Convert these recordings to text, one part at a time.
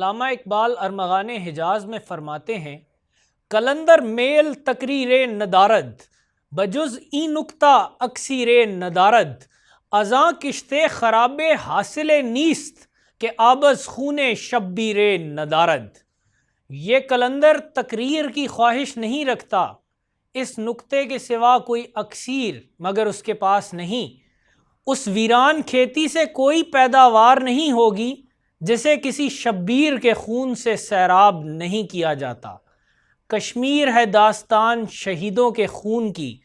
علامہ اقبال ارمغان حجاز میں فرماتے ہیں، کلندر میل تقریر ندارد بجز این نکتہ اکثیر ندارد، ازاں کشتے خراب حاصل نیست کہ آبز خون شبیر ندارد۔ یہ کلندر تقریر کی خواہش نہیں رکھتا، اس نکتے کے سوا کوئی اکثیر مگر اس کے پاس نہیں۔ اس ویران کھیتی سے کوئی پیداوار نہیں ہوگی جسے کسی شبیر کے خون سے سیراب نہیں کیا جاتا۔ کشمیر ہے داستان شہیدوں کے خون کی،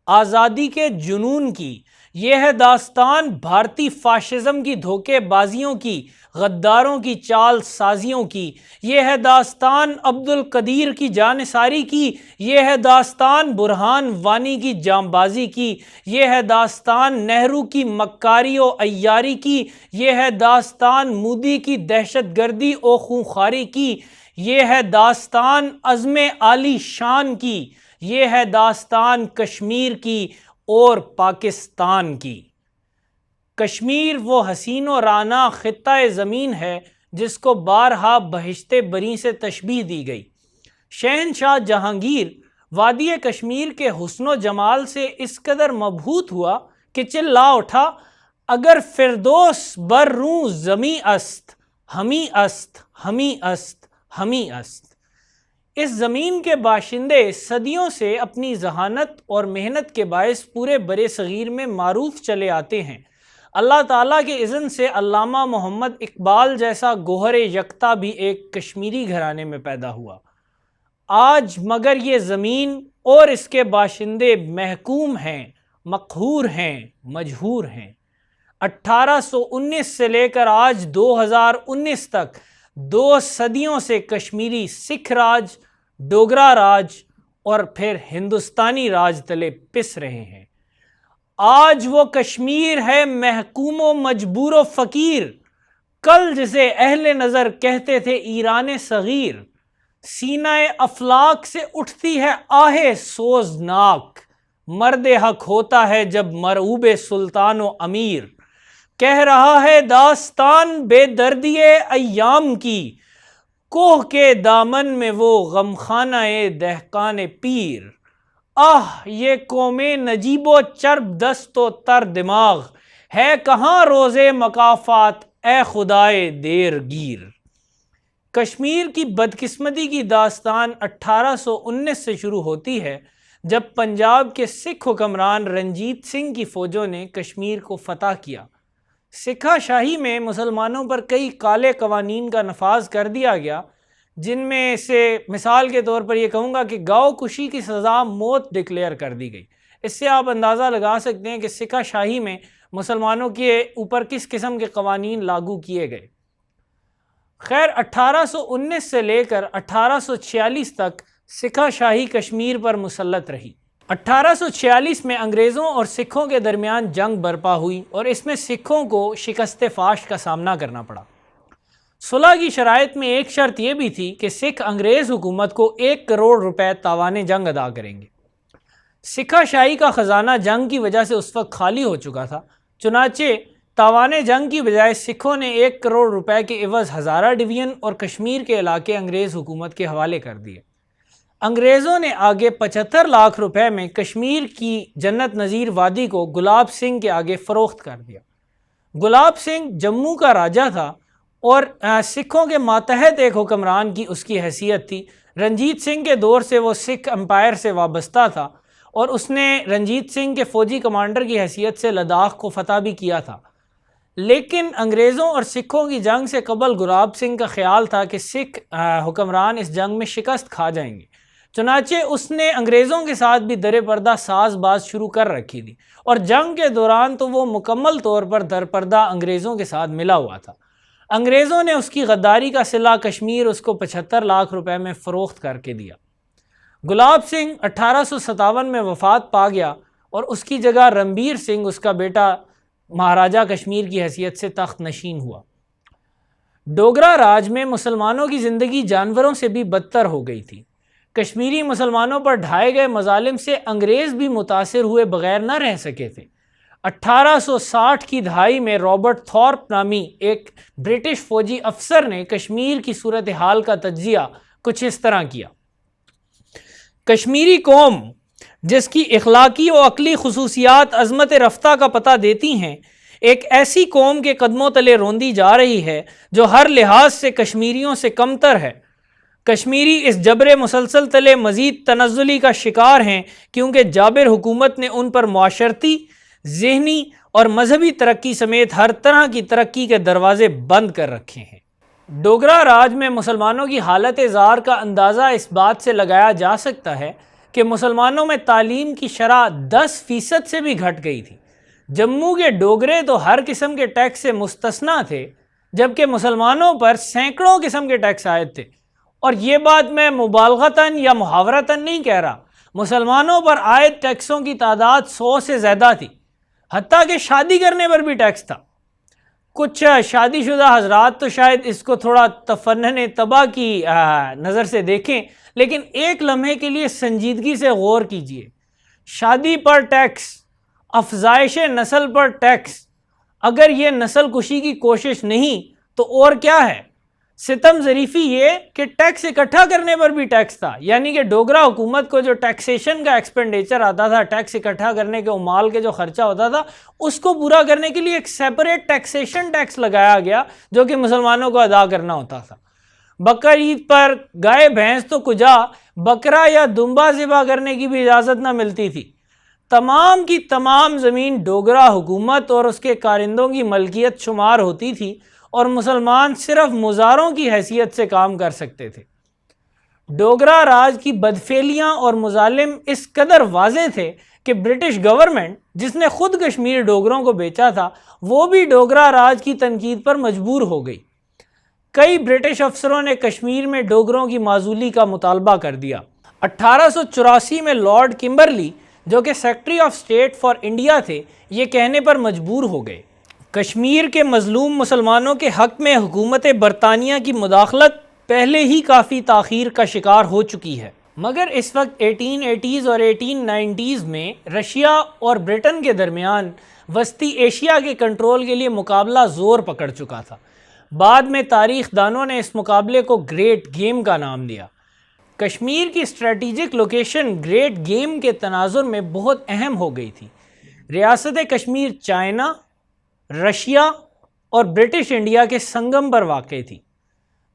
آزادی کے جنون کی، یہ ہے داستان بھارتی فاشزم کی دھوکے بازیوں کی، غداروں کی چال سازیوں کی، یہ ہے داستان عبد القدیر کی جانثاری کی، یہ ہے داستان برہان وانی کی جانبازی کی، یہ ہے داستان نہرو کی مکاری و عیاری کی، یہ ہے داستان مودی کی دہشت گردی و خونخواری کی، یہ ہے داستان عزم عالی شان کی، یہ ہے داستان کشمیر کی اور پاکستان کی۔ کشمیر وہ حسین و رانا خطہ زمین ہے جس کو بارہا بہشت بری سے تشبیہ دی گئی۔ شہنشاہ جہانگیر وادی کشمیر کے حسن و جمال سے اس قدر مبہوت ہوا کہ چلا اٹھا، اگر فردوس بر روں زمیں است، ہمیں است، ہمیں است، ہمیں است۔ اس زمین کے باشندے صدیوں سے اپنی ذہانت اور محنت کے باعث پورے برِ صغیر میں معروف چلے آتے ہیں۔ اللہ تعالیٰ کے اذن سے علامہ محمد اقبال جیسا گوہر یکتا بھی ایک کشمیری گھرانے میں پیدا ہوا۔ آج مگر یہ زمین اور اس کے باشندے محکوم ہیں، مقہور ہیں، مجہور ہیں۔ 1819 سے لے کر آج 2019 تک 2 صدیوں سے کشمیری سکھ راج، ڈوگرا راج اور پھر ہندوستانی راج تلے پس رہے ہیں۔ آج وہ کشمیر ہے محکوم و مجبور و فقیر، کل جسے اہل نظر کہتے تھے ایران صغیر۔ سینہ افلاک سے اٹھتی ہے آہ سوزناک، مرد حق ہوتا ہے جب مرعوب سلطان و امیر۔ کہہ رہا ہے داستان بے دردی ایام کی، کوہ کے دامن میں وہ غمخانہ دہقان پیر۔ آہ یہ قوم نجیب و چرب دست و تر دماغ، ہے کہاں روز مکافات اے خدائے دیر گیر۔ کشمیر کی بدقسمتی کی داستان 1819 سے شروع ہوتی ہے جب پنجاب کے سکھ حکمران رنجیت سنگھ کی فوجوں نے کشمیر کو فتح کیا۔ سکھا شاہی میں مسلمانوں پر کئی کالے قوانین کا نفاذ کر دیا گیا، جن میں سے مثال کے طور پر یہ کہوں گا کہ گاؤ کشی کی سزا موت ڈکلیئر کر دی گئی۔ اس سے آپ اندازہ لگا سکتے ہیں کہ سکھا شاہی میں مسلمانوں کے اوپر کس قسم کے قوانین لاگو کیے گئے۔ خیر 1819 سے لے کر 1846 تک سکھا شاہی کشمیر پر مسلط رہی۔ 1846 میں انگریزوں اور سکھوں کے درمیان جنگ برپا ہوئی اور اس میں سکھوں کو شکست فاش کا سامنا کرنا پڑا۔ صلح کی شرائط میں ایک شرط یہ بھی تھی کہ سکھ انگریز حکومت کو 1 کروڑ روپے تاوان جنگ ادا کریں گے۔ سکھا شاہی کا خزانہ جنگ کی وجہ سے اس وقت خالی ہو چکا تھا، چنانچہ تاوان جنگ کی بجائے سکھوں نے 1 کروڑ روپے کے عوض ہزارہ ڈویژن اور کشمیر کے علاقے انگریز حکومت کے حوالے کر دیے۔ انگریزوں نے آگے 75 لاکھ روپے میں کشمیر کی جنت نظیر وادی کو گلاب سنگھ کے آگے فروخت کر دیا۔ گلاب سنگھ جموں کا راجہ تھا اور سکھوں کے ماتحت ایک حکمران کی اس کی حیثیت تھی۔ رنجیت سنگھ کے دور سے وہ سکھ امپائر سے وابستہ تھا اور اس نے رنجیت سنگھ کے فوجی کمانڈر کی حیثیت سے لداخ کو فتح بھی کیا تھا۔ لیکن انگریزوں اور سکھوں کی جنگ سے قبل گلاب سنگھ کا خیال تھا کہ سکھ حکمران اس جنگ میں شکست کھا جائیں گے، چنانچہ اس نے انگریزوں کے ساتھ بھی در پردہ ساز باز شروع کر رکھی تھی اور جنگ کے دوران تو وہ مکمل طور پر در پردہ انگریزوں کے ساتھ ملا ہوا تھا۔ انگریزوں نے اس کی غداری کا صلہ کشمیر اس کو 75 لاکھ روپے میں فروخت کر کے دیا۔ گلاب سنگھ 1857 میں وفات پا گیا اور اس کی جگہ رنبیر سنگھ اس کا بیٹا مہاراجہ کشمیر کی حیثیت سے تخت نشین ہوا۔ ڈوگرا راج میں مسلمانوں کی زندگی جانوروں سے بھی بدتر ہو گئی تھی۔ کشمیری مسلمانوں پر ڈھائے گئے مظالم سے انگریز بھی متاثر ہوئے بغیر نہ رہ سکے تھے۔ 1860 کی دہائی میں رابرٹ تھارپ نامی ایک برٹش فوجی افسر نے کشمیر کی صورتحال کا تجزیہ کچھ اس طرح کیا: کشمیری قوم جس کی اخلاقی و عقلی خصوصیات عظمت رفتہ کا پتہ دیتی ہیں، ایک ایسی قوم کے قدموں تلے روندی جا رہی ہے جو ہر لحاظ سے کشمیریوں سے کمتر ہے۔ کشمیری اس جبر مسلسل تلے مزید تنزلی کا شکار ہیں کیونکہ جابر حکومت نے ان پر معاشرتی، ذہنی اور مذہبی ترقی سمیت ہر طرح کی ترقی کے دروازے بند کر رکھے ہیں۔ ڈوگرا راج میں مسلمانوں کی حالت زار کا اندازہ اس بات سے لگایا جا سکتا ہے کہ مسلمانوں میں تعلیم کی شرح 10% سے بھی گھٹ گئی تھی۔ جموں کے ڈوگرے تو ہر قسم کے ٹیکس سے مستثنیٰ تھے، جبکہ مسلمانوں پر سینکڑوں قسم کے ٹیکس عائد تھے۔ اور یہ بات میں مبالغتاً یا محاورتاً نہیں کہہ رہا، مسلمانوں پر عائد ٹیکسوں کی تعداد 100 سے زیادہ تھی، حتیٰ کہ شادی کرنے پر بھی ٹیکس تھا۔ کچھ شادی شدہ حضرات تو شاید اس کو تھوڑا تفنن طبع کی نظر سے دیکھیں، لیکن ایک لمحے کے لیے سنجیدگی سے غور کیجئے۔ شادی پر ٹیکس، افزائش نسل پر ٹیکس، اگر یہ نسل کشی کی کوشش نہیں تو اور کیا ہے؟ ستم ظریفی یہ کہ ٹیکس اکٹھا کرنے پر بھی ٹیکس تھا، یعنی کہ ڈوگرا حکومت کو جو ٹیکسیشن کا ایکسپینڈیچر آتا تھا، ٹیکس اکٹھا کرنے کے اموال کے جو خرچہ ہوتا تھا، اس کو پورا کرنے کے لیے ایک سیپریٹ ٹیکسیشن ٹیکس لگایا گیا جو کہ مسلمانوں کو ادا کرنا ہوتا تھا۔ بقر عید پر گائے بھینس تو کجا، بکرا یا دمبا ذبح کرنے کی بھی اجازت نہ ملتی تھی۔ تمام کی تمام زمین ڈوگرا حکومت اور اس کے کارندوں کی ملکیت شمار ہوتی تھی اور مسلمان صرف مزاروں کی حیثیت سے کام کر سکتے تھے۔ ڈوگرا راج کی بدفعلیاں اور مظالم اس قدر واضح تھے کہ برٹش گورنمنٹ جس نے خود کشمیر ڈوگروں کو بیچا تھا، وہ بھی ڈوگرا راج کی تنقید پر مجبور ہو گئی۔ کئی برٹش افسروں نے کشمیر میں ڈوگروں کی معزولی کا مطالبہ کر دیا۔ 1884 میں لارڈ کمبرلی جو کہ secretary of state for India تھے، یہ کہنے پر مجبور ہو گئے: کشمیر کے مظلوم مسلمانوں کے حق میں حکومت برطانیہ کی مداخلت پہلے ہی کافی تاخیر کا شکار ہو چکی ہے۔ مگر اس وقت 1880s اور 1890s میں رشیا اور برٹن کے درمیان وسطی ایشیا کے کنٹرول کے لیے مقابلہ زور پکڑ چکا تھا۔ بعد میں تاریخ دانوں نے اس مقابلے کو گریٹ گیم کا نام دیا۔ کشمیر کی اسٹریٹجک لوکیشن گریٹ گیم کے تناظر میں بہت اہم ہو گئی تھی۔ ریاست کشمیر چائنا، رشیا اور برٹش انڈیا کے سنگم پر واقع تھی۔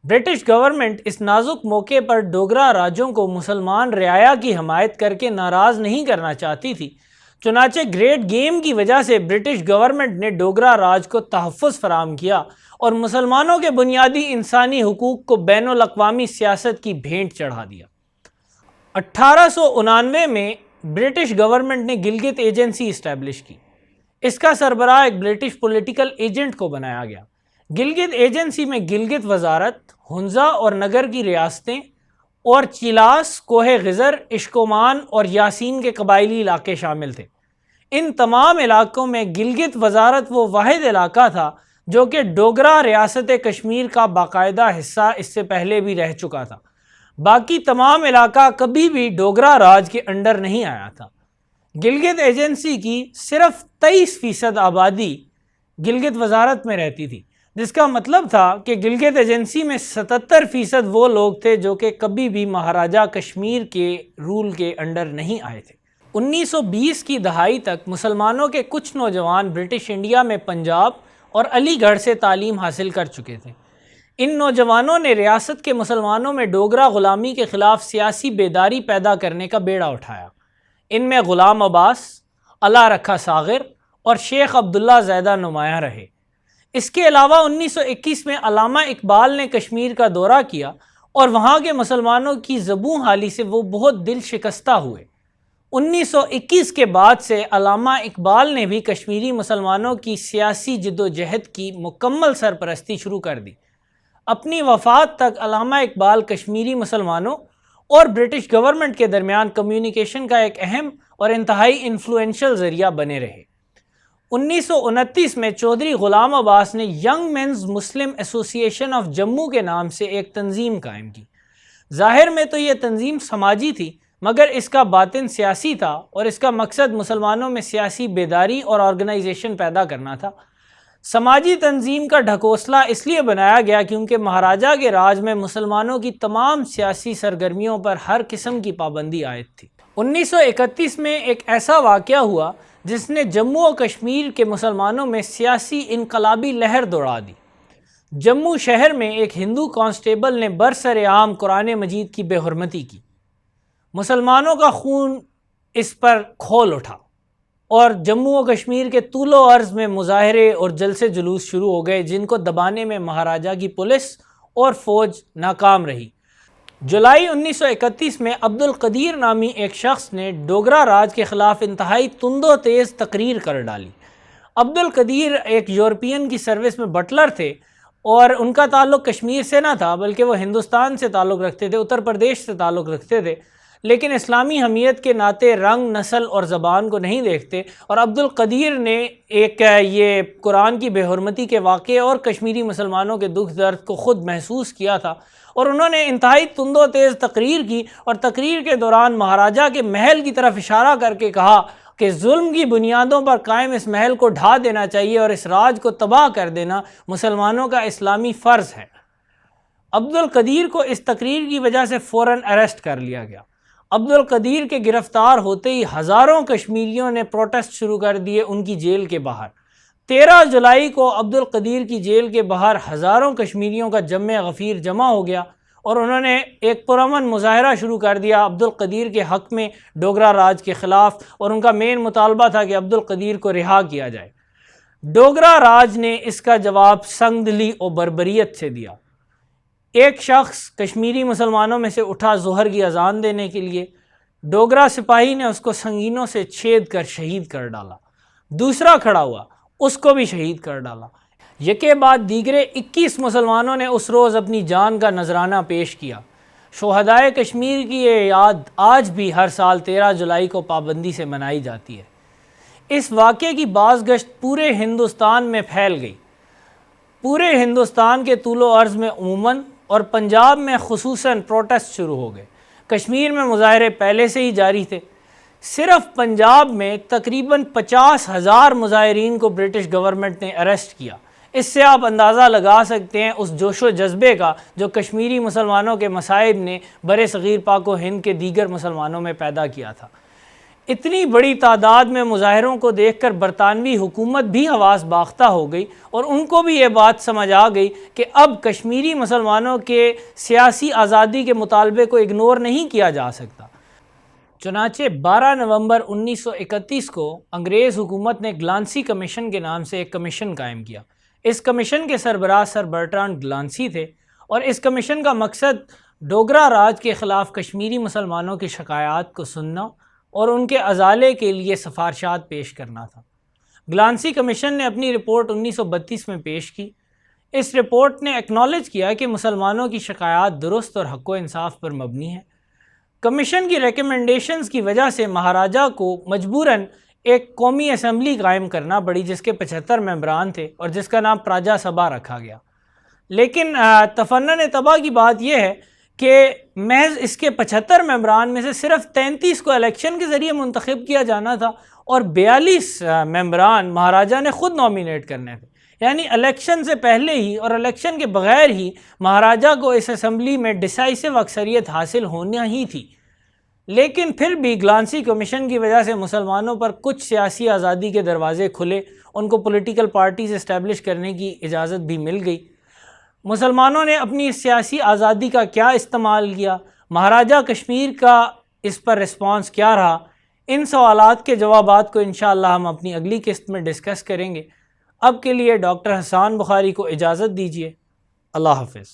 برٹش گورنمنٹ اس نازک موقع پر ڈوگرا راجوں کو مسلمان رعایا کی حمایت کر کے ناراض نہیں کرنا چاہتی تھی، چنانچہ گریٹ گیم کی وجہ سے برٹش گورنمنٹ نے ڈوگرا راج کو تحفظ فراہم کیا اور مسلمانوں کے بنیادی انسانی حقوق کو بین الاقوامی سیاست کی بھینٹ چڑھا دیا۔ 1899 میں برٹش گورنمنٹ نے گلگت ایجنسی اسٹیبلش کی۔ اس کا سربراہ ایک برٹش پولیٹیکل ایجنٹ کو بنایا گیا۔ گلگت ایجنسی میں گلگت وزارت، ہنزا اور نگر کی ریاستیں اور چیلاس، کوہ غزر، اشکومان اور یاسین کے قبائلی علاقے شامل تھے۔ ان تمام علاقوں میں گلگت وزارت وہ واحد علاقہ تھا جو کہ ڈوگرا ریاست کشمیر کا باقاعدہ حصہ اس سے پہلے بھی رہ چکا تھا۔ باقی تمام علاقہ کبھی بھی ڈوگرا راج کے انڈر نہیں آیا تھا۔ گلگت ایجنسی کی صرف 23% آبادی گلگت وزارت میں رہتی تھی، جس کا مطلب تھا کہ گلگت ایجنسی میں 77% وہ لوگ تھے جو کہ کبھی بھی مہاراجہ کشمیر کے رول کے انڈر نہیں آئے تھے۔ 1920 کی دہائی تک مسلمانوں کے کچھ نوجوان برٹش انڈیا میں پنجاب اور علی گڑھ سے تعلیم حاصل کر چکے تھے۔ ان نوجوانوں نے ریاست کے مسلمانوں میں ڈوگرا غلامی کے خلاف سیاسی بیداری پیدا کرنے کا بیڑا اٹھایا۔ ان میں غلام عباس، علا رکھا صاغر اور شیخ عبداللہ زیدہ نمایاں رہے۔ اس کے علاوہ 1921 میں علامہ اقبال نے کشمیر کا دورہ کیا اور وہاں کے مسلمانوں کی زبوں حالی سے وہ بہت دل شکستہ ہوئے۔ 1921 کے بعد سے علامہ اقبال نے بھی کشمیری مسلمانوں کی سیاسی جدوجہد کی مکمل سرپرستی شروع کر دی۔ اپنی وفات تک علامہ اقبال کشمیری مسلمانوں اور برٹش گورنمنٹ کے درمیان کمیونیکیشن کا ایک اہم اور انتہائی انفلوئنشل ذریعہ بنے رہے۔ 1929 میں چودھری غلام عباس نے ینگ مینز مسلم ایسوسی ایشن آف جموں کے نام سے ایک تنظیم قائم کی۔ ظاہر میں تو یہ تنظیم سماجی تھی، مگر اس کا باطن سیاسی تھا اور اس کا مقصد مسلمانوں میں سیاسی بیداری اور آرگنائزیشن پیدا کرنا تھا۔ سماجی تنظیم کا ڈھکوسلا اس لیے بنایا گیا کیونکہ مہاراجہ کے راج میں مسلمانوں کی تمام سیاسی سرگرمیوں پر ہر قسم کی پابندی عائد تھی۔ 1931 میں ایک ایسا واقعہ ہوا جس نے جموں و کشمیر کے مسلمانوں میں سیاسی انقلابی لہر دوڑا دی۔ جموں شہر میں ایک ہندو کانسٹیبل نے برسر عام قرآن مجید کی بے حرمتی کی۔ مسلمانوں کا خون اس پر کھول اٹھا اور جموں و کشمیر کے طول و عرض میں مظاہرے اور جلسے جلوس شروع ہو گئے جن کو دبانے میں مہاراجہ کی پولیس اور فوج ناکام رہی۔ جولائی 1931 میں عبد القدیر نامی ایک شخص نے ڈوگرا راج کے خلاف انتہائی تند و تیز تقریر کر ڈالی۔ عبد القدیر ایک یورپین کی سروس میں بٹلر تھے اور ان کا تعلق کشمیر سے نہ تھا بلکہ وہ ہندوستان سے تعلق رکھتے تھے، اتر پردیش سے تعلق رکھتے تھے، لیکن اسلامی حمیت کے ناطے رنگ، نسل اور زبان کو نہیں دیکھتے، اور عبد القدیر نے یہ قرآن کی بے حرمتی کے واقعے اور کشمیری مسلمانوں کے دکھ درد کو خود محسوس کیا تھا، اور انہوں نے انتہائی تند و تیز تقریر کی اور تقریر کے دوران مہاراجہ کے محل کی طرف اشارہ کر کے کہا کہ ظلم کی بنیادوں پر قائم اس محل کو ڈھا دینا چاہیے اور اس راج کو تباہ کر دینا مسلمانوں کا اسلامی فرض ہے۔ عبد القدیر کو اس تقریر کی وجہ سے فوراً اریسٹ کر لیا گیا۔ عبد القدیر کے گرفتار ہوتے ہی ہزاروں کشمیریوں نے پروٹیسٹ شروع کر دیے ان کی جیل کے باہر۔ 13 جولائی کو عبد القدیر کی جیل کے باہر ہزاروں کشمیریوں کا جمع غفیر جمع ہو گیا اور انہوں نے ایک پرامن مظاہرہ شروع کر دیا عبد القدیر کے حق میں ڈوگرا راج کے خلاف، اور ان کا مین مطالبہ تھا کہ عبد القدیر کو رہا کیا جائے۔ ڈوگرا راج نے اس کا جواب سنگ دلی اور بربریت سے دیا۔ ایک شخص کشمیری مسلمانوں میں سے اٹھا ظہر کی اذان دینے کے لیے، ڈوگرا سپاہی نے اس کو سنگینوں سے چھید کر شہید کر ڈالا۔ دوسرا کھڑا ہوا، اس کو بھی شہید کر ڈالا۔ یکے بعد دیگرے 21 مسلمانوں نے اس روز اپنی جان کا نذرانہ پیش کیا۔ شہدائے کشمیر کی یہ یاد آج بھی ہر سال 13 جولائی کو پابندی سے منائی جاتی ہے۔ اس واقعے کی بازگشت پورے ہندوستان میں پھیل گئی۔ پورے ہندوستان کے طول و عرض میں عموماً اور پنجاب میں خصوصاً پروٹیسٹ شروع ہو گئے۔ کشمیر میں مظاہرے پہلے سے ہی جاری تھے۔ صرف پنجاب میں تقریباً 50,000 مظاہرین کو برٹش گورنمنٹ نے اریسٹ کیا۔ اس سے آپ اندازہ لگا سکتے ہیں اس جوش و جذبے کا جو کشمیری مسلمانوں کے مصائب نے بر صغیر پاک و ہند کے دیگر مسلمانوں میں پیدا کیا تھا۔ اتنی بڑی تعداد میں مظاہروں کو دیکھ کر برطانوی حکومت بھی حواس باختہ ہو گئی اور ان کو بھی یہ بات سمجھ آ گئی کہ اب کشمیری مسلمانوں کے سیاسی آزادی کے مطالبے کو اگنور نہیں کیا جا سکتا۔ چنانچہ 12 نومبر 1931 کو انگریز حکومت نے گلانسی کمیشن کے نام سے ایک کمیشن قائم کیا۔ اس کمیشن کے سربراہ سر برٹرانڈ گلانسی تھے اور اس کمیشن کا مقصد ڈوگرا راج کے خلاف کشمیری مسلمانوں کی شکایات کو سننا اور ان کے ازالے کے لیے سفارشات پیش کرنا تھا۔ گلانسی کمیشن نے اپنی رپورٹ 1932 میں پیش کی۔ اس رپورٹ نے ایکنالج کیا کہ مسلمانوں کی شکایات درست اور حق و انصاف پر مبنی ہیں۔ کمیشن کی ریکمنڈیشنز کی وجہ سے مہاراجہ کو مجبوراً ایک قومی اسمبلی قائم کرنا پڑی جس کے 75 ممبران تھے اور جس کا نام پراجا سبھا رکھا گیا۔ لیکن تفنن طبع کی بات یہ ہے کہ محض اس کے 75 ممبران میں سے صرف 33 کو الیکشن کے ذریعے منتخب کیا جانا تھا اور 42 ممبران مہاراجہ نے خود نامینیٹ کرنے تھے، یعنی الیکشن سے پہلے ہی اور الیکشن کے بغیر ہی مہاراجہ کو اس اسمبلی میں ڈیسائسو اکثریت حاصل ہونا ہی تھی۔ لیکن پھر بھی گلانسی کمیشن کی وجہ سے مسلمانوں پر کچھ سیاسی آزادی کے دروازے کھلے، ان کو پولیٹیکل پارٹیز اسٹیبلش کرنے کی اجازت بھی مل گئی۔ مسلمانوں نے اپنی سیاسی آزادی کا کیا استعمال کیا، مہاراجہ کشمیر کا اس پر رسپانس کیا رہا، ان سوالات کے جوابات کو انشاءاللہ ہم اپنی اگلی قسط میں ڈسکس کریں گے۔ اب کے لیے ڈاکٹر حسان بخاری کو اجازت دیجیے۔ اللہ حافظ۔